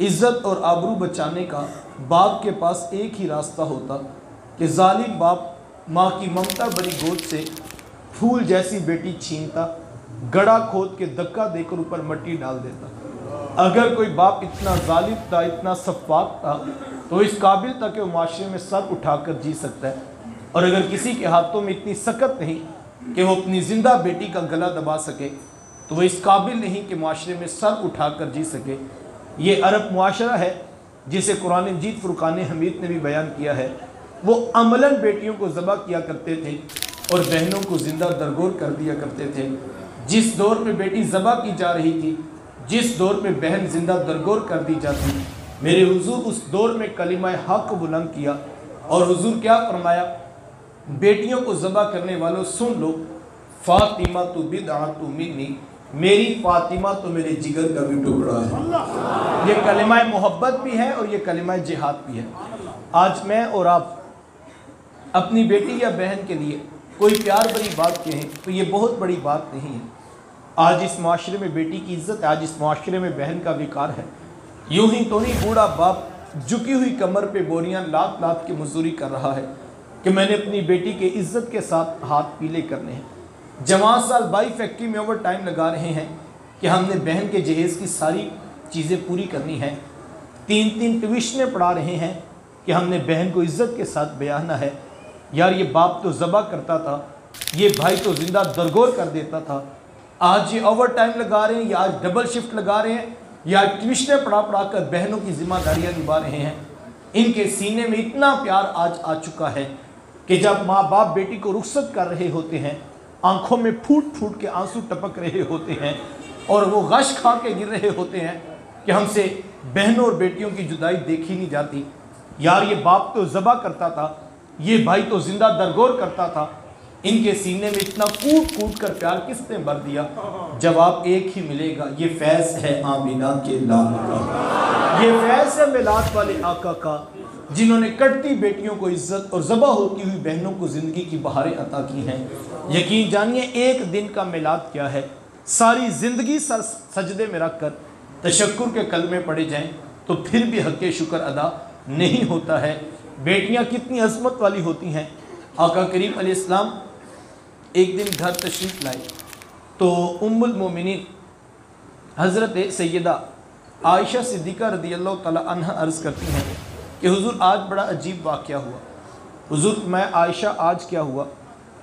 عزت اور آبرو بچانے کا باپ کے پاس ایک ہی راستہ ہوتا کہ ظالم باپ ماں کی ممتا بری گود سے پھول جیسی بیٹی چھینتا، گڑھا کھود کے دھکا دے کر اوپر مٹی ڈال دیتا۔ اگر کوئی باپ اتنا ظالم تھا، اتنا سفاک تھا، تو اس قابل تھا کہ وہ معاشرے میں سر اٹھا کر جی سکتا ہے، اور اگر کسی کے ہاتھوں میں اتنی سخت نہیں کہ وہ اپنی زندہ بیٹی کا گلا دبا سکے، تو وہ اس قابل نہیں کہ معاشرے میں سر اٹھا کر جی سکے۔ یہ عرب معاشرہ ہے جسے قرآن مجید فرقان حمید نے بھی بیان کیا ہے۔ وہ عملاً بیٹیوں کو ذبح کیا کرتے تھے اور بہنوں کو زندہ درگور کر دیا کرتے تھے۔ جس دور میں بیٹی ذبح کی جا رہی تھی، جس دور میں بہن زندہ درگور کر دی جاتی، میرے حضور اس دور میں کلمہ حق بلند کیا، اور حضور کیا فرمایا؟ بیٹیوں کو ذبح کرنے والوں سن لو، فاطمہ تو بدعۃ منی، میری فاطمہ تو میرے جگر کا بھی ٹکڑا ہے۔ یہ کلمہ محبت بھی ہے اور یہ کلمہ جہاد بھی ہے۔ آج میں اور آپ اپنی بیٹی یا بہن کے لیے کوئی پیار بری بات کہیں تو یہ بہت بڑی بات نہیں ہے۔ آج اس معاشرے میں بیٹی کی عزت ہے، آج اس معاشرے میں بہن کا وقار ہے۔ یوں ہی تو نہیں بوڑھا باپ جھکی ہوئی کمر پہ بوریاں لات لات کے مزدوری کر رہا ہے کہ میں نے اپنی بیٹی کے عزت کے ساتھ ہاتھ پیلے کرنے ہیں۔ جوان سال بائی فیکٹری میں اوور ٹائم لگا رہے ہیں کہ ہم نے بہن کے جہیز کی ساری چیزیں پوری کرنی ہیں۔ تین تین ٹیوشنیں پڑھا رہے ہیں کہ ہم نے بہن کو عزت کے ساتھ بیاہنا ہے۔ یار یہ باپ تو ذبح کرتا تھا، یہ بھائی تو زندہ درگور کر دیتا تھا، آج یہ اوور ٹائم لگا رہے ہیں، یا آج ڈبل شفٹ لگا رہے ہیں، یا ٹیوشنیں پڑھا کر بہنوں کی ذمہ داریاں نبھا رہے ہیں۔ ان کے سینے میں اتنا پیار آج آ چکا ہے کہ جب ماں باپ بیٹی کو رخصت کر رہے ہوتے ہیں، آنکھوں میں پھوٹ پھوٹ کے آنسو ٹپک رہے ہوتے ہیں، اور وہ غش کھا کے گر رہے ہوتے ہیں کہ ہم سے بہنوں اور بیٹیوں کی جدائی دیکھی نہیں جاتی۔ یار یہ باپ تو ذبح کرتا تھا، یہ بھائی تو زندہ درگور کرتا تھا، ان کے سینے میں اتنا کوٹ کوٹ کر پیار کس نے بھر دیا؟ جواب ایک ہی ملے گا، یہ فیض ہے آمینہ کے لال کا، یہ فیض ہے میلاد والے آقا کا، جنہوں نے کٹتی بیٹیوں کو عزت اور ذبح ہوتی ہوئی بہنوں کو زندگی کی بہاریں عطا کی ہیں۔ یقین جانیے ایک دن کا میلاد کیا ہے، ساری زندگی سجدے میں رکھ کر تشکر کے کلمے پڑھے جائیں تو پھر بھی حق شکر ادا نہیں ہوتا ہے۔ بیٹیاں کتنی عظمت والی ہوتی ہیں۔ آقا کریم علیہ السلام ایک دن گھر تشریف لائے تو ام المومنین حضرت سیدہ عائشہ صدیقہ رضی اللہ تعالی عنہ عرض کرتی ہیں کہ حضور آج بڑا عجیب واقعہ ہوا۔ حضور میں عائشہ آج کیا ہوا؟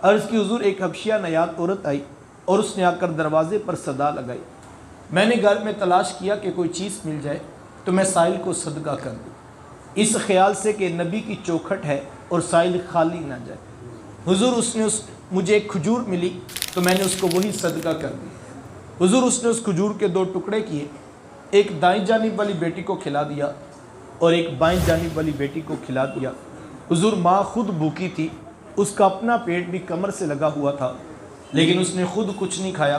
عرض کی حضور ایک حبشیہ نیاد عورت آئی اور اس نے آ کر دروازے پر صدا لگائی۔ میں نے گھر میں تلاش کیا کہ کوئی چیز مل جائے تو میں سائل کو صدقہ کر دوں، اس خیال سے کہ نبی کی چوکھٹ ہے اور سائل خالی نہ جائے۔ حضور مجھے ایک کھجور ملی تو میں نے اس کو وہی صدقہ کر دی۔ حضور اس نے اس کھجور کے دو ٹکڑے کیے، ایک دائیں جانب والی بیٹی کو کھلا دیا اور ایک بائیں جانب والی بیٹی کو کھلا دیا۔ حضور ماں خود بھوکی تھی، اس کا اپنا پیٹ بھی کمر سے لگا ہوا تھا، لیکن اس نے خود کچھ نہیں کھایا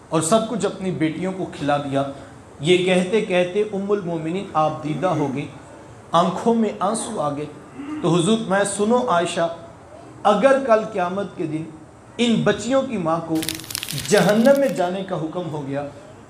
اور سب کچھ اپنی بیٹیوں کو کھلا دیا۔ یہ کہتے کہتے ام المومنین آپ دیدہ ہو گئی، آنکھوں میں آنسو آ گئے۔ تو حضور میں سنو عائشہ، اگر کل قیامت کے دن ان بچیوں کی ماں کو جہنم میں جانے کا حکم ہو گیا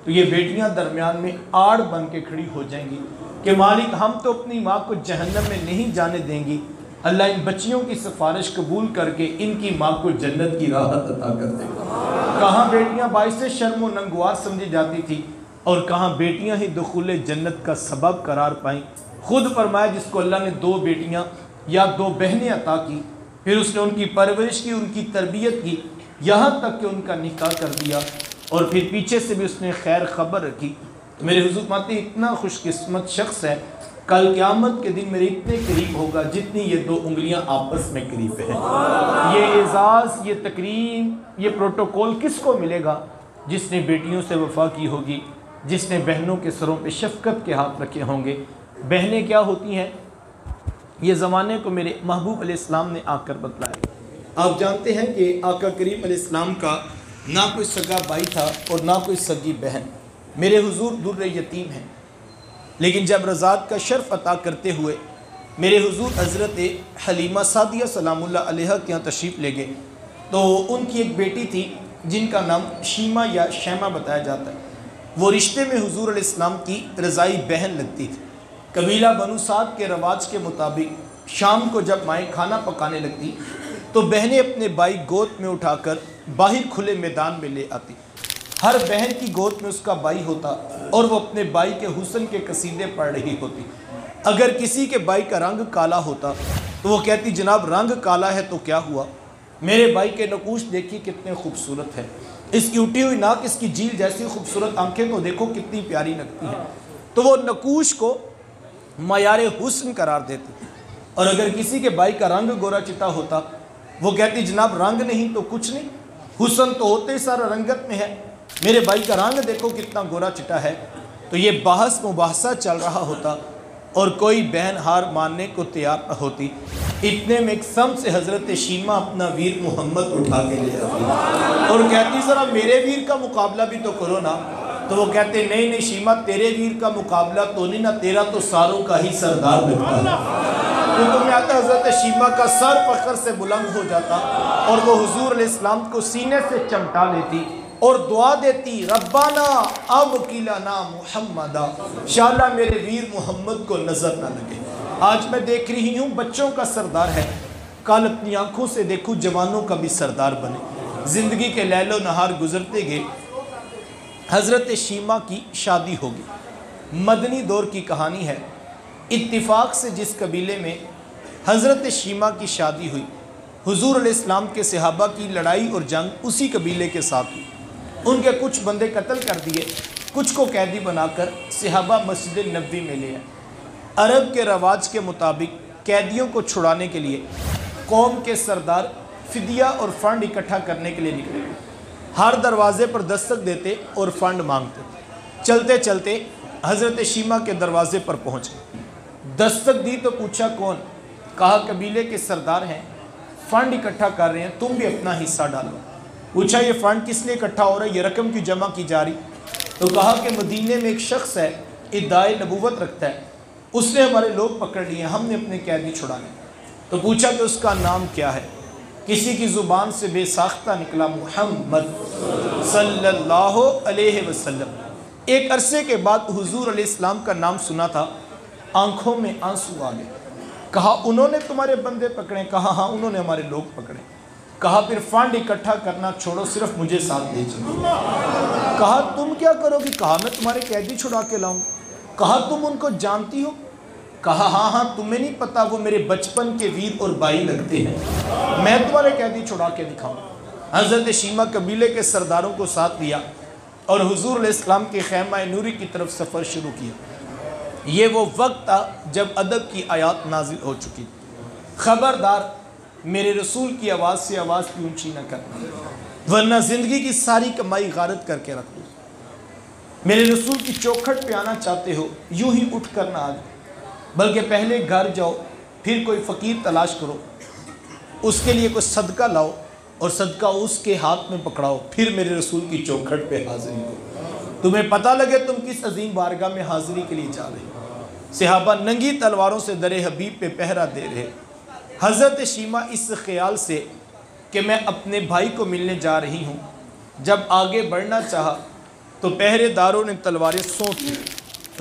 تو یہ بیٹیاں درمیان میں آڑ بن کے کھڑی ہو جائیں گی کہ مالک ہم تو اپنی ماں کو جہنم میں نہیں جانے دیں گی، اللہ ان بچیوں کی سفارش قبول کر کے ان کی ماں کو جنت کی راحت عطا کر دے گا۔ کہاں بیٹیاں باعث شرم و ننگوار سمجھی جاتی تھی اور کہاں بیٹیاں ہی دخول جنت کا سبب قرار پائیں۔ خود فرمایا جس کو اللہ نے دو بیٹیاں یا دو بہنیں عطا کی، پھر اس نے ان کی پرورش کی، ان کی تربیت کی، یہاں تک کہ ان کا نکاح کر دیا، اور پھر پیچھے سے بھی اس نے خیر خبر رکھی، تو میرے حضور فرماتے ہیں اتنا خوش قسمت شخص ہے، کل قیامت کے دن میرے اتنے قریب ہوگا جتنی یہ دو انگلیاں آپس میں قریب ہیں۔ یہ اعزاز، یہ تکریم، یہ پروٹوکول کس کو ملے گا؟ جس نے بیٹیوں سے وفا کی ہوگی، جس نے بہنوں کے سروں پہ شفقت کے ہاتھ رکھے ہوں گے۔ بہنیں کیا ہوتی ہیں؟ یہ زمانے کو میرے محبوب علیہ السلام نے آ کر بتلایا۔ آپ جانتے ہیں کہ آقا کریم علیہ السلام کا نہ کوئی سگا بھائی تھا اور نہ کوئی سگی بہن۔ میرے حضور در یتیم ہیں، لیکن جب رضاعت کا شرف عطا کرتے ہوئے میرے حضور حضرت حلیمہ سعدیہ سلام اللہ علیہ کے یہاں تشریف لے گئے تو ان کی ایک بیٹی تھی جن کا نام شیمہ یا شیمہ بتایا جاتا ہے۔ وہ رشتے میں حضور علیہ السلام کی رضائی بہن لگتی تھی۔ قبیلہ بنو سعد کے رواج کے مطابق شام کو جب مائیں کھانا پکانے لگتی تو بہنیں اپنے بھائی گود میں اٹھا کر باہر کھلے میدان میں لے آتی۔ ہر بہن کی گود میں اس کا بھائی ہوتا اور وہ اپنے بھائی کے حسن کے قصیدے پڑھ رہی ہوتی۔ اگر کسی کے بھائی کا رنگ کالا ہوتا تو وہ کہتی جناب رنگ کالا ہے تو کیا ہوا، میرے بھائی کے نقوش دیکھیے کتنے خوبصورت ہے، اس کی اٹھی ہوئی ناک، اس کی جھیل جیسی خوبصورت آنکھیں تو دیکھو کتنی پیاری لگتی ہیں۔ تو وہ نقوش کو معیار حسن قرار دیتی۔ اور اگر کسی کے بھائی کا رنگ گورا چٹا ہوتا وہ کہتی جناب رنگ نہیں تو کچھ نہیں، حسن تو ہوتے ہی سارا رنگت میں ہے، میرے بھائی کا رنگ دیکھو کتنا گورا چٹا ہے۔ تو یہ بحث مباحثہ چل رہا ہوتا اور کوئی بہن ہار ماننے کو تیار نہ ہوتی۔ اتنے میں ایک سمت سے حضرت شیمہ اپنا ویر محمد اٹھا کے لے آتی اور کہتی ذرا میرے ویر کا مقابلہ بھی تو کرو نا۔ تو وہ کہتے نہیں نہیں شیمہ تیرے ویر کا مقابلہ تو نہیں نا، تیرا تو ساروں کا ہی سردار لگتا ہے۔ تو تمہیں آتا حضرت شیمہ کا سر فخر سے بلند ہو جاتا اور وہ حضور علیہ السلام کو سینے سے چمٹا لیتی اور دعا دیتی ربنا اب کلنا محمدہ، انشاءاللہ میرے ویر محمد کو نظر نہ لگے۔ آج میں دیکھ رہی ہوں بچوں کا سردار ہے، کل اپنی آنکھوں سے دیکھوں جوانوں کا بھی سردار بنے۔ زندگی کے لیل و نہار گزرتے گئے، حضرت شیمہ کی شادی ہوگی۔ مدنی دور کی کہانی ہے، اتفاق سے جس قبیلے میں حضرت شیمہ کی شادی ہوئی، حضور علیہ السلام کے صحابہ کی لڑائی اور جنگ اسی قبیلے کے ساتھ ہوئی۔ ان کے کچھ بندے قتل کر دیے، کچھ کو قیدی بنا کر صحابہ مسجد نبوی میں لے آئے۔ عرب کے رواج کے مطابق قیدیوں کو چھڑانے کے لیے قوم کے سردار فدیہ اور فنڈ اکٹھا کرنے کے لیے نکلے، ہر دروازے پر دستک دیتے اور فنڈ مانگتے۔ چلتے چلتے حضرت شیمہ کے دروازے پر پہنچے، دستک دی تو پوچھا کون، کہا قبیلے کے سردار ہیں، فنڈ اکٹھا کر رہے ہیں، تم بھی اپنا حصہ ڈالو۔ پوچھا یہ فنڈ کس لیے اکٹھا ہو رہا ہے، یہ رقم کی جمع کی جا رہی؟ تو کہا کہ مدینے میں ایک شخص ہے، ادعائے نبوت رکھتا ہے، اس نے ہمارے لوگ پکڑ لیے ہیں، ہم نے اپنے قیدی چھڑانے۔ تو پوچھا کہ اس کا نام کیا ہے؟ کسی کی زبان سے بے ساختہ نکلا محمد صلی اللہ علیہ وسلم۔ ایک عرصے کے بعد حضور علیہ السلام کا نام سنا تھا، آنکھوں میں آنسو آ گئے۔ کہا انہوں نے تمہارے بندے پکڑے؟ کہا ہاں انہوں نے ہمارے لوگ پکڑے۔ کہا پھر فنڈ اکٹھا کرنا چھوڑو، صرف مجھے ساتھ لے چلو۔ کہا تم کیا کرو گی؟ کہا میں تمہارے قیدی چھڑا کے لاؤں۔ کہا تم ان کو جانتی ہو؟ کہا ہاں ہاں، تمہیں نہیں پتا وہ میرے بچپن کے ویر اور بھائی لگتے ہیں، میں تمہارے قیدی چھڑا کے دکھاؤں۔ حضرت شیمہ قبیلے کے سرداروں کو ساتھ لیا اور حضور علیہ السلام کے خیمہ نوری کی طرف سفر شروع کیا۔ یہ وہ وقت تھا جب ادب کی آیات نازل ہو چکی۔ خبردار میرے رسول کی آواز سے آواز کی اونچی نہ کرنا، ورنہ زندگی کی ساری کمائی غارت کر کے رکھ دو۔ میرے رسول کی چوکھٹ پہ آنا چاہتے ہو، یوں ہی اٹھ کر نہ آ جاؤ، بلکہ پہلے گھر جاؤ، پھر کوئی فقیر تلاش کرو، اس کے لیے کوئی صدقہ لاؤ اور صدقہ اس کے ہاتھ میں پکڑاؤ، پھر میرے رسول کی چوکھٹ پہ حاضری کرو، تمہیں پتہ لگے تم کس عظیم بارگاہ میں حاضری کے لیے جا رہے۔ صحابہ ننگی تلواروں سے در حبیب پہ پہرا دے رہے۔ حضرت شیمہ اس خیال سے کہ میں اپنے بھائی کو ملنے جا رہی ہوں، جب آگے بڑھنا چاہا تو پہرے داروں نے تلواریں سونت لی۔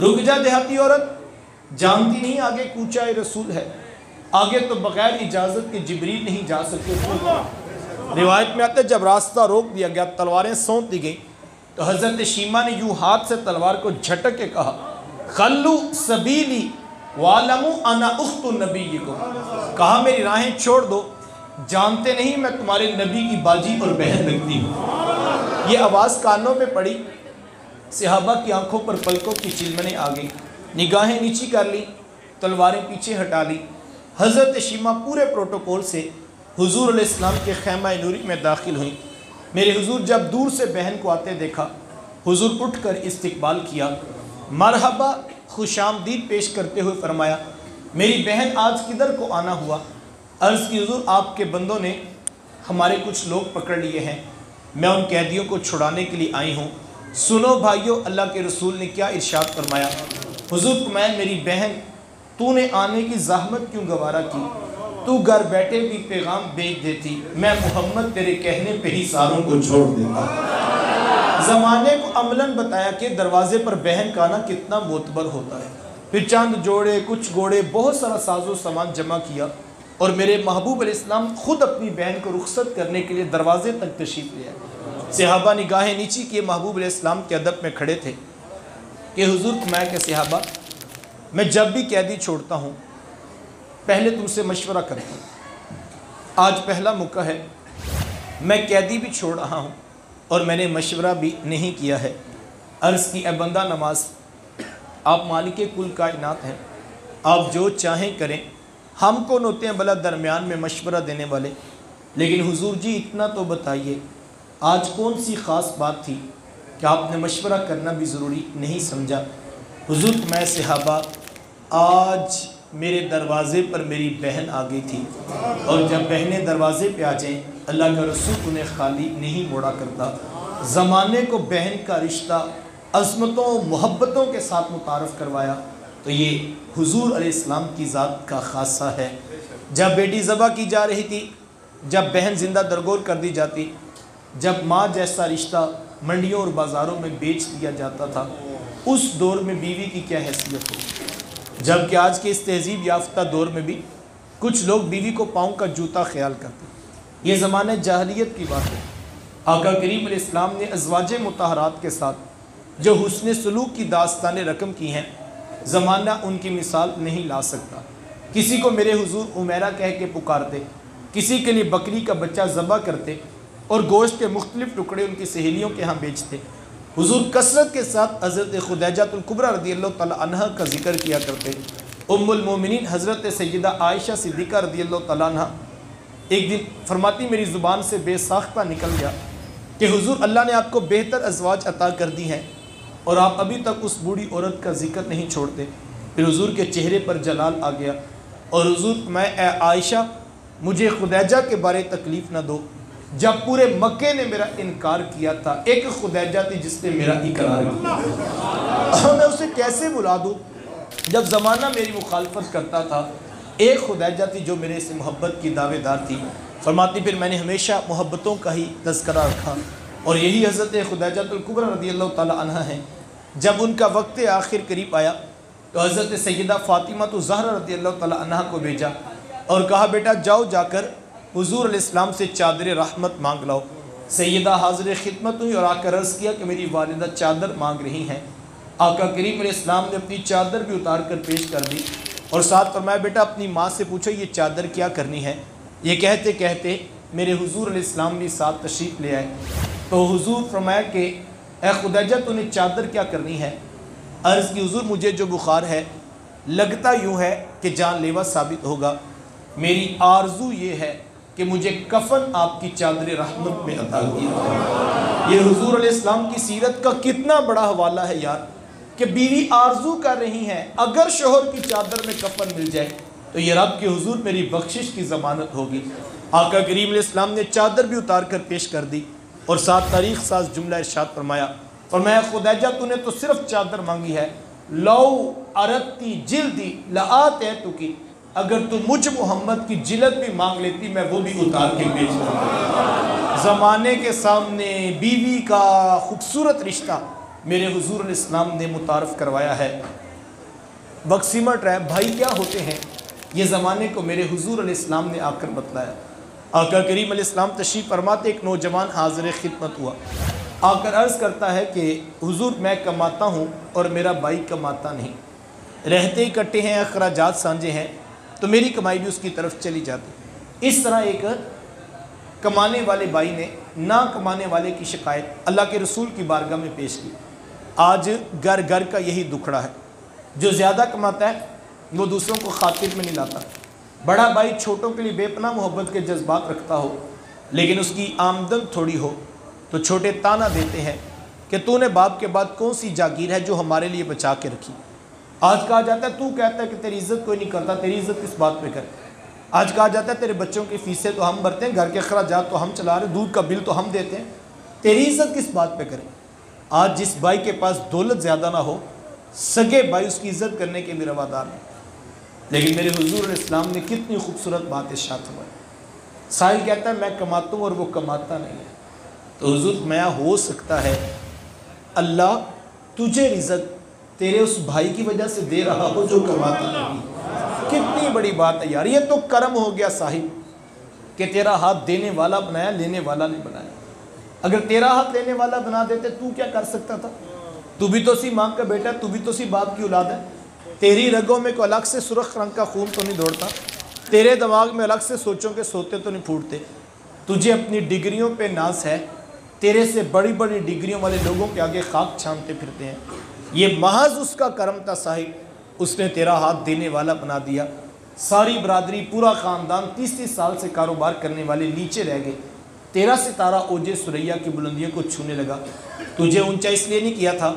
رک جا دیہاتی عورت، جانتی نہیں آگے کوچہ رسول ہے، آگے تو بغیر اجازت کے جبریل نہیں جا سکتے۔ روایت میں آتا ہے جب راستہ روک دیا گیا، تلواریں سونت دی گئیں، تو حضرت شیمہ نے یوں ہاتھ سے تلوار کو جھٹک کے کہا خلو سبیلی وَعَلَمُوا أَنَا أُخْتُ نَبِيِّكُمْ، کہا میری راہیں چھوڑ دو، جانتے نہیں میں تمہارے نبی کی باجی اور بہن لگتی ہوں۔ یہ آواز کانوں میں پڑی، صحابہ کی آنکھوں پر پلکوں کی چلمنیں آ گئی، نگاہیں نیچی کر لی، تلواریں پیچھے ہٹا لی۔ حضرت شیمہ پورے پروٹوکول سے حضور علیہ السلام کے خیمہ نوری میں داخل ہوئیں۔ میرے حضور جب دور سے بہن کو آتے دیکھا، حضور اٹھ کر استقبال کیا، مرحبا خوش آمدید پیش کرتے ہوئے فرمایا میری بہن آج کدھر کو آنا ہوا؟ عرض کی حضور آپ کے بندوں نے ہمارے کچھ لوگ پکڑ لیے ہیں، میں ان قیدیوں کو چھڑانے کے لیے آئی ہوں۔ سنو بھائیو، اللہ کے رسول نے کیا ارشاد فرمایا؟ حضور فرمایا میری بہن تو نے آنے کی زحمت کیوں گوارا کی؟ تو گھر بیٹھے بھی پیغام بھیج دیتی، میں محمد تیرے کہنے پہ ہی ساروں کو چھوڑ دیتا۔ زمانے کو عملاً بتایا کہ دروازے پر بہن کا آنا کتنا معتبر ہوتا ہے. پھر چند جوڑے، کچھ گھوڑے، بہت سارا ساز و سامان جمع کیا اور میرے محبوب علیہ السلام خود اپنی بہن کو رخصت کرنے کے لیے دروازے تک تشریف لے آئے. صحابہ نگاہیں نیچی کیے محبوب علیہ السلام کے ادب میں کھڑے تھے کہ حضور فرمایا کہ صحابہ میں جب بھی قیدی چھوڑتا ہوں پہلے تم سے مشورہ کرتا ہوں. آج پہلا موقع ہے، میں قیدی بھی چھوڑ رہا ہوں اور میں نے مشورہ بھی نہیں کیا ہے. عرض کی اے بندہ نماز، آپ مالک کل کائنات ہیں، آپ جو چاہیں کریں، ہم کون ہوتے ہیں بھلا درمیان میں مشورہ دینے والے. لیکن حضور جی اتنا تو بتائیے آج کون سی خاص بات تھی کہ آپ نے مشورہ کرنا بھی ضروری نہیں سمجھا. حضور میں صحابہ آج میرے دروازے پر میری بہن آ گئی تھی، اور جب بہنیں دروازے پہ آ جائیں اللہ کا رسول انہیں خالی نہیں موڑا کرتا. زمانے کو بہن کا رشتہ عظمتوں محبتوں کے ساتھ متعارف کروایا تو یہ حضور علیہ السلام کی ذات کا خاصہ ہے. جب بیٹی ذبح کی جا رہی تھی، جب بہن زندہ درگور کر دی جاتی، جب ماں جیسا رشتہ منڈیوں اور بازاروں میں بیچ دیا جاتا تھا، اس دور میں بیوی کی کیا حیثیت ہو. جبکہ آج کے اس تہذیب یافتہ دور میں بھی کچھ لوگ بیوی کو پاؤں کا جوتا خیال کرتے. یہ زمانہ جاہلیت کی بات ہے. آقا کریم علیہ السلام نے ازواج مطہرات کے ساتھ جو حسن سلوک کی داستانیں رقم کی ہیں، زمانہ ان کی مثال نہیں لا سکتا. کسی کو میرے حضور عمیرہ کہہ کے پکارتے، کسی کے لیے بکری کا بچہ ذبح کرتے اور گوشت کے مختلف ٹکڑے ان کی سہیلیوں کے ہاں بیچتے. حضور کثرت کے ساتھ حضرت خدیجہ الکبریٰ رضی اللہ تعالی عنہ کا ذکر کیا کرتے. ام المومنین حضرت سیدہ عائشہ صدیقہ رضی اللہ تعالی عنہ ایک دن فرماتی میری زبان سے بے ساختہ نکل گیا کہ حضور اللہ نے آپ کو بہتر ازواج عطا کر دی ہیں اور آپ ابھی تک اس بوڑھی عورت کا ذکر نہیں چھوڑتے. پھر حضور کے چہرے پر جلال آ گیا اور حضور میں اے عائشہ مجھے خدیجہ کے بارے تکلیف نہ دو. جب پورے مکے نے میرا انکار کیا تھا، ایک خدیجہ تھی جس نے میرا اقرار کیا. میں اسے کیسے بلا دوں جب زمانہ میری مخالفت کرتا تھا. ایک خدیجہ تھی جو میرے سے محبت کی دعوے دار تھی. فرماتی پھر میں نے ہمیشہ محبتوں کا ہی تذکرہ رکھا اور یہی حضرت خدیجہ الکبریٰ رضی اللہ تعالی عنہ ہیں. جب ان کا وقت آخر قریب آیا تو حضرت سیدہ فاطمہ الزہرا رضی اللہ تعالی عنہ کو بھیجا اور کہا بیٹا جاؤ جا کر حضور علیہ السلام سے چادر رحمت مانگ لاؤ. سیدہ حاضر خدمت ہوئی اور آ کر عرض کیا کہ میری والدہ چادر مانگ رہی ہیں. آقا کریم علیہ السلام نے اپنی چادر بھی اتار کر پیش کر دی اور ساتھ فرمایا بیٹا اپنی ماں سے پوچھو یہ چادر کیا کرنی ہے. یہ کہتے کہتے میرے حضور علیہ السلام بھی ساتھ تشریف لے آئے. تو حضور فرمایا کہ اے خدیجہ تو نے چادر کیا کرنی ہے. عرض کی حضور مجھے جو بخار ہے لگتا یوں ہے کہ جان لیوا ثابت ہوگا. میری آرزو یہ ہے کہ مجھے کفن آپ کی چادر رحمت میں عطا کیا. یہ حضور علیہ السلام کی سیرت کا کتنا بڑا حوالہ ہے یار کہ بیوی آرزو کر رہی ہیں اگر شوہر کی چادر میں کفن مل جائے تو یہ رب کے حضور میری بخشش کی ضمانت ہوگی. آقا کریم علیہ السلام نے چادر بھی اتار کر پیش کر دی اور ساتھ تاریخ ساز جملہ ارشاد فرمایا خدیجہ تو نے تو صرف چادر مانگی ہے، لو ارتی جلدی لآتیتکی، اگر تو مجھ محمد کی جلد بھی مانگ لیتی میں وہ بھی اتار کے بیچ دیتا. زمانے کے سامنے بیوی کا خوبصورت رشتہ میرے حضور علیہ السلام نے متعارف کروایا ہے. وقت سمٹ رہا ہے، بھائی کیا ہوتے ہیں یہ زمانے کو میرے حضور علیہ السلام نے آ کر بتلایا. آقا کریم علیہ السلام تشریف فرماتے ایک نوجوان حاضر خدمت ہوا، آ کر عرض کرتا ہے کہ حضور میں کماتا ہوں اور میرا بھائی کماتا نہیں، رہتے اکٹھے ہیں، اخراجات سانجے ہیں تو میری کمائی بھی اس کی طرف چلی جاتی. اس طرح ایک کمانے والے بھائی نے نہ کمانے والے کی شکایت اللہ کے رسول کی بارگاہ میں پیش کی. آج گھر گھر کا یہی دکھڑا ہے، جو زیادہ کماتا ہے وہ دوسروں کو خاطر میں نہیں لاتا. بڑا بھائی چھوٹوں کے لیے بے پناہ محبت کے جذبات رکھتا ہو لیکن اس کی آمدن تھوڑی ہو تو چھوٹے تانا دیتے ہیں کہ تو نے باپ کے بعد کون سی جاگیر ہے جو ہمارے لیے بچا کے رکھی. آج کہا جاتا ہے تو کہتا ہے کہ تیری عزت کوئی نہیں کرتا، تیری عزت کس بات پہ کرے. آج کہا جاتا ہے تیرے بچوں کی فیسیں تو ہم بھرتے ہیں، گھر کے اخراجات تو ہم چلا رہے ہیں، دودھ کا بل تو ہم دیتے ہیں، تیری عزت کس بات پہ کرے. آج جس بھائی کے پاس دولت زیادہ نہ ہو سگے بھائی اس کی عزت کرنے کے بھی روادار ہیں. لیکن میرے حضور علیہ السلام نے کتنی خوبصورت بات ارشاد فرمائی. سائل کہتا ہے میں کماتا ہوں اور وہ کماتا نہیں ہے. تو حضور فرمایا ہو سکتا ہے اللہ تجھے رزق تیرے اس بھائی کی وجہ سے دے رہا ہو جو کماتا نہیں۔ کتنی بڑی بات ہے یار، یہ تو کرم ہو گیا صاحب کہ تیرا ہاتھ دینے والا بنایا، لینے والا نہیں بنایا۔ اگر تیرا ہاتھ لینے والا بنا دیتے تو کیا کر سکتا تھا؟ تو بھی تو سی ماں کا بیٹا، تو بھی تو سی باپ کی اولاد ہے۔ تیری رگوں میں کوئی الگ سے سرخ رنگ کا خون تو نہیں دوڑتا، تیرے دماغ میں الگ سے سوچوں کے سوتے تو نہیں پھوٹتے۔ تجھے اپنی ڈگریوں پہ ناز ہے، تیرے سے بڑی بڑی ڈگریوں والے لوگوں کے آگے خاک چھانتے پھرتے ہیں۔ یہ محض اس کا کرم تھا صاحب، اس نے تیرا ہاتھ دینے والا بنا دیا۔ ساری برادری، پورا خاندان 30 سال سے کاروبار کرنے والے نیچے رہ گئے، تیرا ستارہ اوج ثریا کی بلندیوں کو چھونے لگا۔ تجھے اونچا اس لیے نہیں کیا تھا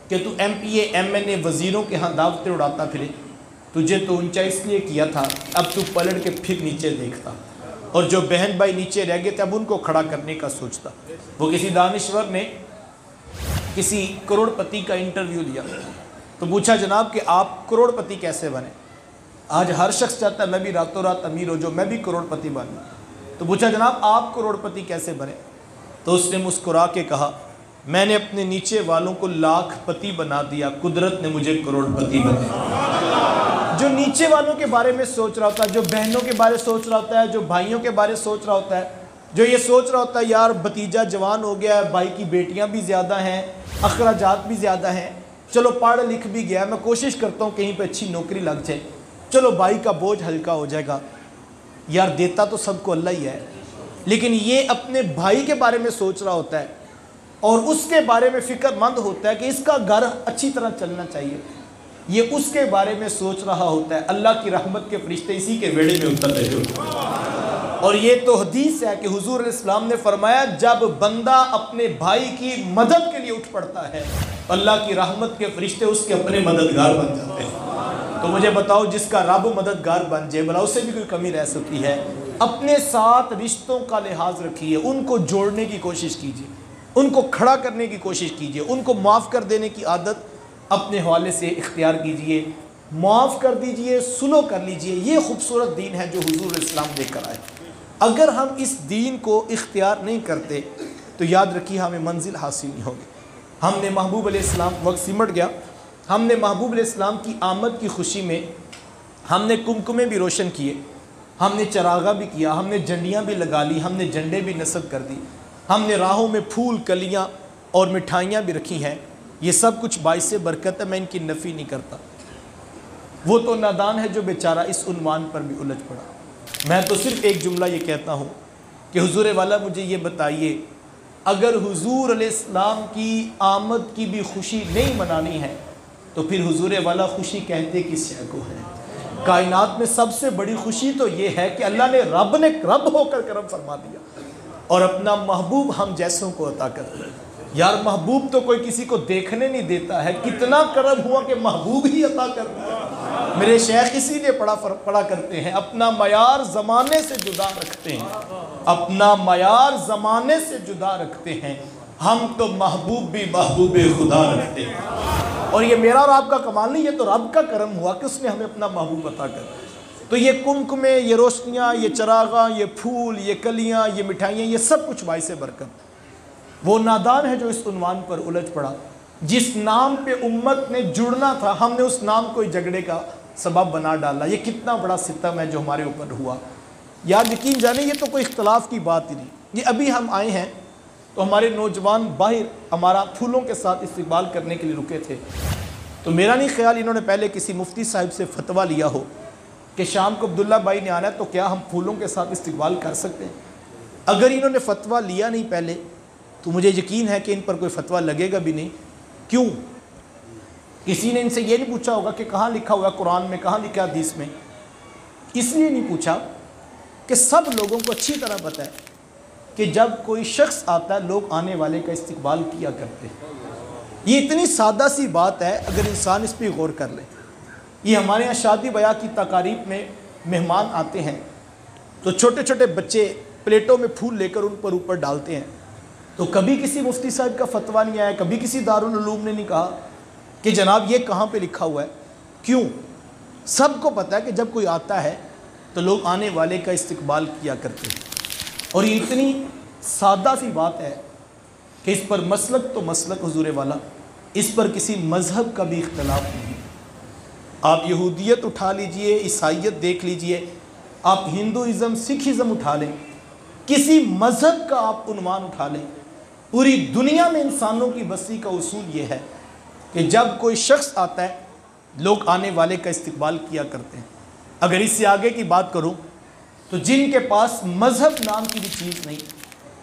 کہ تو M P A M N A وزیروں کے ہاں دعوتیں اڑاتا پھرے، تجھے تو اونچا اس لیے کیا تھا اب تو پلٹ کے پھر نیچے دیکھتا، اور جو بہن بھائی نیچے رہ گئے تھے اب ان کو کھڑا کرنے کا سوچتا۔ وہ کسی دانشور نے کسی کروڑ پتی کا انٹرویو لیا تو پوچھا جناب کہ آپ کروڑ پتی کیسے بنے؟ آج ہر شخص چاہتا ہے میں بھی راتوں رات امیر ہو جو میں بھی کروڑ پتی بنوں۔ تو پوچھا جناب آپ کروڑ پتی کیسے بنے؟ تو اس نے مسکرا کے کہا میں نے اپنے نیچے والوں کو لاکھ پتی بنا دیا، قدرت نے مجھے کروڑ پتی بنا۔ جو نیچے والوں کے بارے میں سوچ رہا ہوتا ہے، جو بہنوں کے بارے سوچ رہا ہوتا ہے، جو بھائیوں کے بارے سوچ رہا ہوتا ہے، جو یہ سوچ رہا ہوتا ہے یار بھتیجا جوان ہو گیا ہے، بھائی کی بیٹیاں بھی زیادہ ہیں، اخراجات بھی زیادہ ہیں، چلو پڑھ لکھ بھی گیا، میں کوشش کرتا ہوں کہیں پہ اچھی نوکری لگ جائے، چلو بھائی کا بوجھ ہلکا ہو جائے گا۔ یار دیتا تو سب کو اللہ ہی ہے، لیکن یہ اپنے بھائی کے بارے میں سوچ رہا ہوتا ہے اور اس کے بارے میں فکر مند ہوتا ہے کہ اس کا گھر اچھی طرح چلنا چاہیے، یہ اس کے بارے میں سوچ رہا ہوتا ہے۔ اللہ کی رحمت کے فرشتے اسی کے بیڑے میں اتر رہے ہوتے ہیں، اور یہ تو حدیث ہے کہ حضور علیہ السلام نے فرمایا جب بندہ اپنے بھائی کی مدد کے لیے اٹھ پڑتا ہے اللہ کی رحمت کے فرشتے اس کے اپنے مددگار بن جاتے ہیں۔ تو مجھے بتاؤ جس کا رب مددگار بن جائے بھلا اسے بھی کوئی کمی رہ سکتی ہے؟ اپنے ساتھ رشتوں کا لحاظ رکھیے، ان کو جوڑنے کی کوشش کیجیے، ان کو کھڑا کرنے کی کوشش کیجیے، ان کو معاف کر دینے کی عادت اپنے حوالے سے اختیار کیجیے، معاف کر دیجیے، صلح کر لیجیے۔ یہ خوبصورت دین ہے جو حضور اسلام لے کر آئے۔ اگر ہم اس دین کو اختیار نہیں کرتے تو یاد رکھیے ہمیں منزل حاصل نہیں ہوگی۔ ہم نے محبوب علیہ السلام، وقت سمٹ گیا، ہم نے محبوب علیہ السلام کی آمد کی خوشی میں ہم نے کمکمے بھی روشن کیے، ہم نے چراغا بھی کیا، ہم نے جھنڈیاں بھی لگا لی، ہم نے جھنڈے بھی نصب کر دی، ہم نے راہوں میں پھول کلیاں اور مٹھائیاں بھی رکھی ہیں۔ یہ سب کچھ باعث برکت ہے، میں ان کی نفی نہیں کرتا۔ وہ تو نادان ہے جو بیچارہ اس عنوان پر بھی الجھ پڑا۔ میں تو صرف ایک جملہ یہ کہتا ہوں کہ حضور والا مجھے یہ بتائیے، اگر حضور علیہ السلام کی آمد کی بھی خوشی نہیں منانی ہے تو پھر حضور والا خوشی کہتے کس شے کو ہے؟ کائنات میں سب سے بڑی خوشی تو یہ ہے کہ اللہ نے رب ہو کر کرم فرما دیا اور اپنا محبوب ہم جیسوں کو عطا کر دیا۔ یار محبوب تو کوئی کسی کو دیکھنے نہیں دیتا ہے، کتنا کرم ہوا کہ محبوب ہی عطا کر دیا۔ میرے شیخ اسی لیے پڑھا کرتے ہیں اپنا معیار زمانے سے جدا رکھتے ہیں، اپنا معیار زمانے سے جدا رکھتے ہیں، ہم تو محبوب بھی محبوب خدا رکھتے ہیں۔ اور یہ میرا اور آپ کا کمال نہیں، یہ تو رب کا کرم ہوا کہ اس نے ہمیں اپنا محبوب عطا کر دیا۔ تو یہ کمکمے، یہ روشنیاں، یہ چراغاں، یہ پھول، یہ کلیاں، یہ مٹھائیاں، یہ سب کچھ باعث برکت۔ وہ نادان ہے جو اس عنوان پر الجھ پڑا، جس نام پہ امت نے جڑنا تھا ہم نے اس نام کو جھگڑے کا سبب بنا ڈالا۔ یہ کتنا بڑا ستم ہے جو ہمارے اوپر ہوا۔ یاد یقین جانے یہ تو کوئی اختلاف کی بات ہی نہیں۔ یہ ابھی ہم آئے ہیں تو ہمارے نوجوان باہر ہمارا پھولوں کے ساتھ استقبال کرنے کے لیے رکے تھے، تو میرا نہیں خیال انہوں نے پہلے کسی مفتی صاحب سے فتویٰ لیا ہو کہ شام کو عبداللہ بھائی نے آنا ہے تو کیا ہم پھولوں کے ساتھ استقبال کر سکتے ہیں۔ اگر انہوں نے فتویٰ لیا نہیں پہلے تو مجھے یقین ہے کہ ان پر کوئی فتویٰ لگے گا بھی نہیں۔ کیوں؟ کسی نے ان سے یہ نہیں پوچھا ہوگا کہ کہاں لکھا ہوا ہے قرآن میں، کہاں لکھا حدیث میں۔ اس لیے نہیں پوچھا کہ سب لوگوں کو اچھی طرح پتہ ہے کہ جب کوئی شخص آتا ہے لوگ آنے والے کا استقبال کیا کرتے ہیں۔ یہ اتنی سادہ سی بات ہے اگر انسان اس پہ غور کر لے۔ یہ ہمارے یہاں شادی بیاہ کی تقاریب میں مہمان آتے ہیں تو چھوٹے چھوٹے بچے پلیٹوں میں پھول لے کر ان پر اوپر ڈالتے ہیں، تو کبھی کسی مفتی صاحب کا فتویٰ نہیں آیا، کبھی کسی دارالعلوم نے نہیں کہا کہ جناب یہ کہاں پہ لکھا ہوا ہے۔ کیوں؟ سب کو پتہ ہے کہ جب کوئی آتا ہے تو لوگ آنے والے کا استقبال کیا کرتے ہیں، اور یہ اتنی سادہ سی بات ہے کہ اس پر مسلک تو مسلک حضور والا، اس پر کسی مذہب کا بھی اختلاف نہیں۔ آپ یہودیت اٹھا لیجئے، عیسائیت دیکھ لیجئے، آپ ہندوازم سکھزم اٹھا لیں، کسی مذہب کا آپ عنوان اٹھا لیں، پوری دنیا میں انسانوں کی بستی کا اصول یہ ہے کہ جب کوئی شخص آتا ہے لوگ آنے والے کا استقبال کیا کرتے ہیں۔ اگر اس سے آگے کی بات کروں تو جن کے پاس مذہب نام کی بھی چیز نہیں،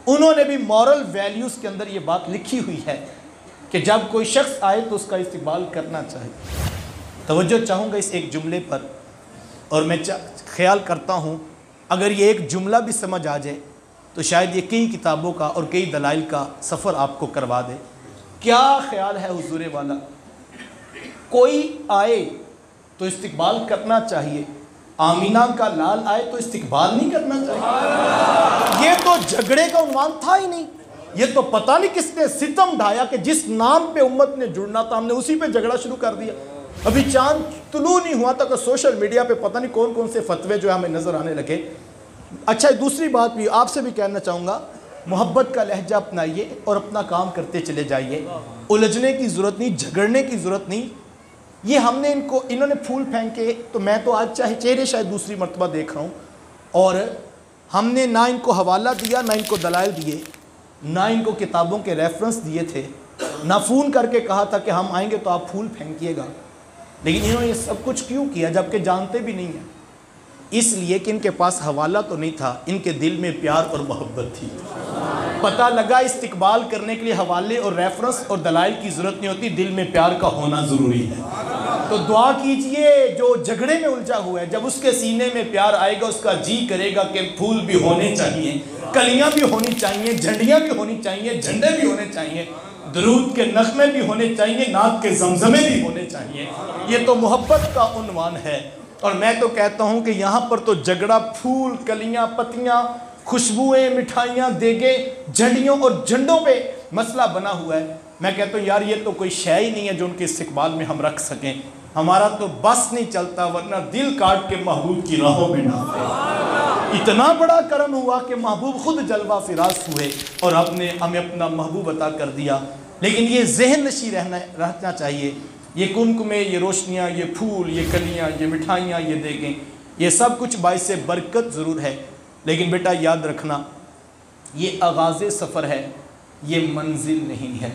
انہوں نے بھی مورل ویلیوز کے اندر یہ بات لکھی ہوئی ہے کہ جب کوئی شخص آئے تو اس کا استقبال کرنا چاہیے۔ توجہ چاہوں گا اس ایک جملے پر، اور میں خیال کرتا ہوں اگر یہ ایک جملہ بھی سمجھ آ جائے تو شاید یہ کئی کتابوں کا اور کئی دلائل کا سفر آپ کو کروا دے۔ کیا خیال ہے حضور والا؟ کوئی آئے تو استقبال کرنا چاہیے، آمینہ کا لال آئے تو استقبال نہیں کرنا چاہیے؟ یہ تو جھگڑے کا عنوان تھا ہی نہیں، یہ تو پتہ نہیں کس نے ستم ڈھایا کہ جس نام پہ امت نے جڑنا تھا ہم نے اسی پہ جھگڑا شروع کر دیا۔ ابھی چاند طلوع نہیں ہوا تھا کہ سوشل میڈیا پہ پتہ نہیں کون کون سے فتوے جو ہمیں نظر آنے لگے۔ اچھا دوسری بات بھی آپ سے بھی کہنا چاہوں گا، محبت کا لہجہ اپنائیے اور اپنا کام کرتے چلے جائیے، الجھنے کی ضرورت نہیں، جھگڑنے کی ضرورت نہیں۔ یہ ہم نے انہوں نے پھول پھینکے تو میں تو آج چہرے شاید دوسری مرتبہ دیکھ رہا ہوں، اور ہم نے نہ ان کو حوالہ دیا، نہ ان کو دلائل دیے، نہ ان کو کتابوں کے ریفرنس دیے تھے، نہ فون کر کے کہا تھا کہ ہم آئیں گے تو آپ پھول پھینکیے گا۔ لیکن انہوں نے یہ سب کچھ کیوں کیا جبکہ جانتے بھی نہیں ہیں؟ اس لیے کہ ان کے پاس حوالہ تو نہیں تھا، ان کے دل میں پیار اور محبت تھی۔ پتہ لگا استقبال کرنے کے لیے حوالے اور ریفرنس اور دلائل کی ضرورت نہیں ہوتی، دل میں پیار کا ہونا ضروری ہے۔ تو دعا کیجئے جو جھگڑے میں الجھا ہوا ہے، جب اس کے سینے میں پیار آئے گا اس کا جی کرے گا کہ پھول بھی ہونے چاہیے، کلیاں بھی ہونی چاہیے، جھنڈیاں بھی ہونی چاہیے، جھنڈے بھی ہونے چاہیے، درود کے نغمے بھی ہونے چاہیے، نعت کے زمزمے بھی ہونے چاہیے۔ یہ تو محبت کا عنوان ہے، اور میں تو کہتا ہوں کہ یہاں پر تو جھگڑا پھول، کلیاں، پتیاں، خوشبوئیں، مٹھائیاں، دیگیں، جھنڈیوں اور جھنڈوں پہ مسئلہ بنا ہوا ہے۔ میں کہتا ہوں یار یہ تو کوئی شے ہی نہیں ہے جو ان کے استقبال میں ہم رکھ سکیں، ہمارا تو بس نہیں چلتا، ورنہ دل کاٹ کے محبوب کی راہوں میں ناچتے۔ اتنا بڑا کرم ہوا کہ محبوب خود جلوہ فراز ہوئے اور ہمیں اپنا محبوب عطا کر دیا۔ لیکن یہ ذہن نشیں رہنا چاہیے، یہ کنکمے، یہ روشنیاں، یہ پھول، یہ کلیاں، یہ مٹھائیاں، یہ دیگیں، یہ سب کچھ باعث برکت ضرور ہے، لیکن بیٹا یاد رکھنا یہ آغاز سفر ہے، یہ منزل نہیں ہے۔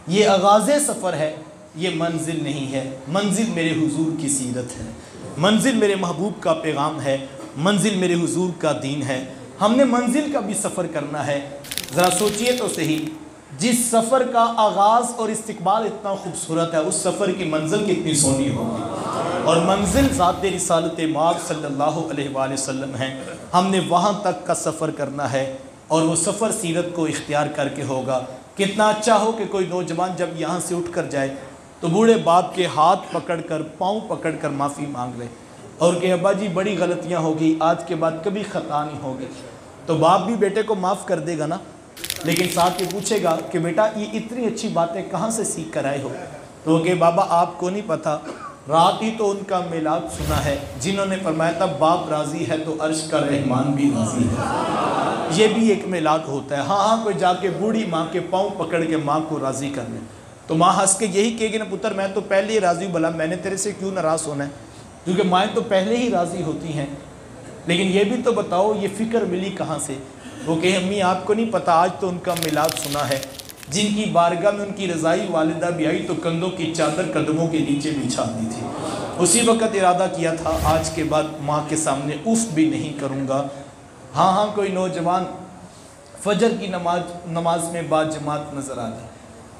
یہ آغاز سفر ہے، یہ منزل نہیں ہے۔ منزل میرے حضور کی سیرت ہے، منزل میرے محبوب کا پیغام ہے، منزل میرے حضور کا دین ہے۔ ہم نے منزل کا بھی سفر کرنا ہے۔ ذرا سوچئے تو صحیح، جس سفر کا آغاز اور استقبال اتنا خوبصورت ہے، اس سفر کی منزل کتنی سونی ہوگی، اور منزل ذات رسالت مآب صلی اللہ علیہ وآلہ وسلم ہے۔ ہم نے وہاں تک کا سفر کرنا ہے، اور وہ سفر سیرت کو اختیار کر کے ہوگا۔ کتنا اچھا ہو کہ کوئی نوجوان جب یہاں سے اٹھ کر جائے تو بوڑھے باپ کے ہاتھ پکڑ کر، پاؤں پکڑ کر معافی مانگ لے، اور کہ ابا جی بڑی غلطیاں ہوگی، آج کے بعد کبھی خطا نہیں ہوگی، تو باپ بھی بیٹے کو معاف کر دے گا نا، لیکن ساتھ یہ پوچھے گا کہ بیٹا یہ اتنی اچھی باتیں کہاں سے سیکھ کر آئے ہو؟ تو کہ بابا آپ کو نہیں پتہ، رات ہی تو ان کا میلاد سنا ہے، جنہوں نے فرمایا تھا باپ راضی ہے تو عرش کا رحمان بھی راضی ہے۔ یہ بھی ایک میلاد ہوتا ہے۔ ہاں کوئی جا کے بوڑھی ماں کے پاؤں پکڑ کے ماں کو راضی کر لے، تو ماں ہنس کے یہی کہے گی نا پتر میں تو پہلے ہی راضی ہوں، بھلا میں نے تیرے سے کیوں ناراض ہونا ہے، کیونکہ مائیں تو پہلے ہی راضی ہوتی ہیں۔ لیکن یہ بھی تو بتاؤ یہ فکر ملی کہاں سے؟ وہ کہ امی آپ کو نہیں پتہ آج تو ان کا میلاد سنا ہے، جن کی بارگاہ میں ان کی رضائی والدہ بھی آئی تو کندھوں کی چادر قدموں کے نیچے بچھا دی تھی۔ اسی وقت ارادہ کیا تھا آج کے بعد ماں کے سامنے اف بھی نہیں کروں گا۔ ہاں کوئی نوجوان فجر کی نماز میں با جماعت نظر آ جائے،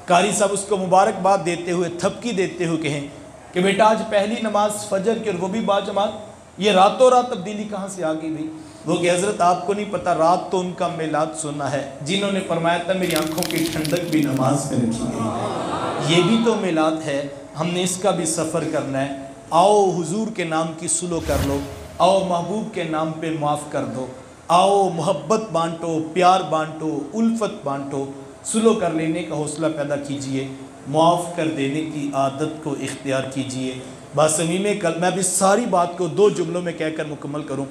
قاری صاحب اس کو مبارکباد دیتے ہوئے، تھپکی دیتے ہوئے کہیں کہ بیٹا آج پہلی نماز فجر کی اور وہ بھی با جماعت، یہ راتوں رات تبدیلی کہاں سے آ گئی بھئی؟ وہ کہ حضرت آپ کو نہیں پتہ رات تو ان کا میلاد سننا ہے جنہوں نے فرمایا تھا میری آنکھوں کی ٹھنڈک بھی نماز میں رکھی گئی۔ یہ بھی تو میلاد ہے، ہم نے اس کا بھی سفر کرنا ہے۔ آؤ حضور کے نام کی سلو کر لو، آؤ محبوب کے نام پہ معاف کر دو، آؤ محبت بانٹو، پیار بانٹو، الفت بانٹو، سلو کر لینے کا حوصلہ پیدا کیجئے، معاف کر دینے کی عادت کو اختیار کیجئے۔ باسمیم کل میں بھی ساری بات کو 2 جملوں میں کہہ کر مکمل کروں،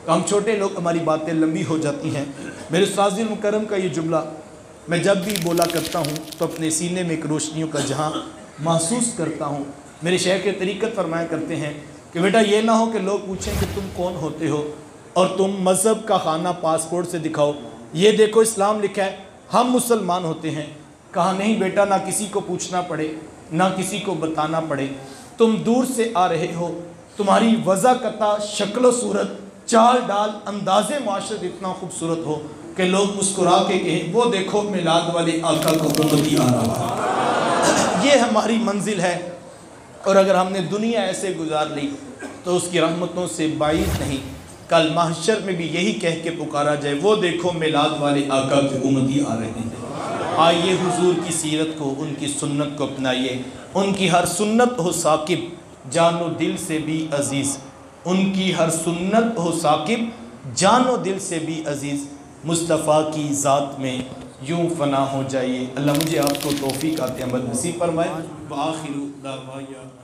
ہم چھوٹے لوگ ہماری باتیں لمبی ہو جاتی ہیں۔ میرے استاذ المکرم کا یہ جملہ میں جب بھی بولا کرتا ہوں تو اپنے سینے میں ایک روشنیوں کا جہاں محسوس کرتا ہوں۔ میرے شیخ طریقت فرمایا کرتے ہیں کہ بیٹا یہ نہ ہو کہ لوگ پوچھیں کہ تم کون ہوتے ہو اور تم مذہب کا خانہ پاسپورٹ سے دکھاؤ، یہ دیکھو اسلام لکھا ہے، ہم مسلمان ہوتے ہیں۔ کہا نہیں بیٹا، نہ کسی کو پوچھنا پڑے نہ کسی کو بتانا پڑے، تم دور سے آ رہے ہو، تمہاری وضع قطع، شکل و صورت، چال ڈال، انداز معاشرت اتنا خوبصورت ہو کہ لوگ مسکرا کے کہیں وہ دیکھو میلاد والے آقا کو امتی آ رہا ہے۔ یہ ہماری منزل ہے، اور اگر ہم نے دنیا ایسے گزار لی تو اس کی رحمتوں سے بعید نہیں، کل محشر میں بھی یہی کہہ کے پکارا جائے وہ دیکھو میلاد والے آقا کے امتی آ رہے ہیں۔ آئیے حضور کی سیرت کو، ان کی سنت کو اپنائیے، ان کی ہر سنت ہو ثاقب جان و دل سے بھی عزیز، ان کی ہر سنت ہو ثاقب جان و دل سے بھی عزیز، مصطفیٰ کی ذات میں یوں فنا ہو جائیے۔ اللہ مجھے آپ کو توفیق عطا عمل نصیب فرمائے۔ وآخر دعوانا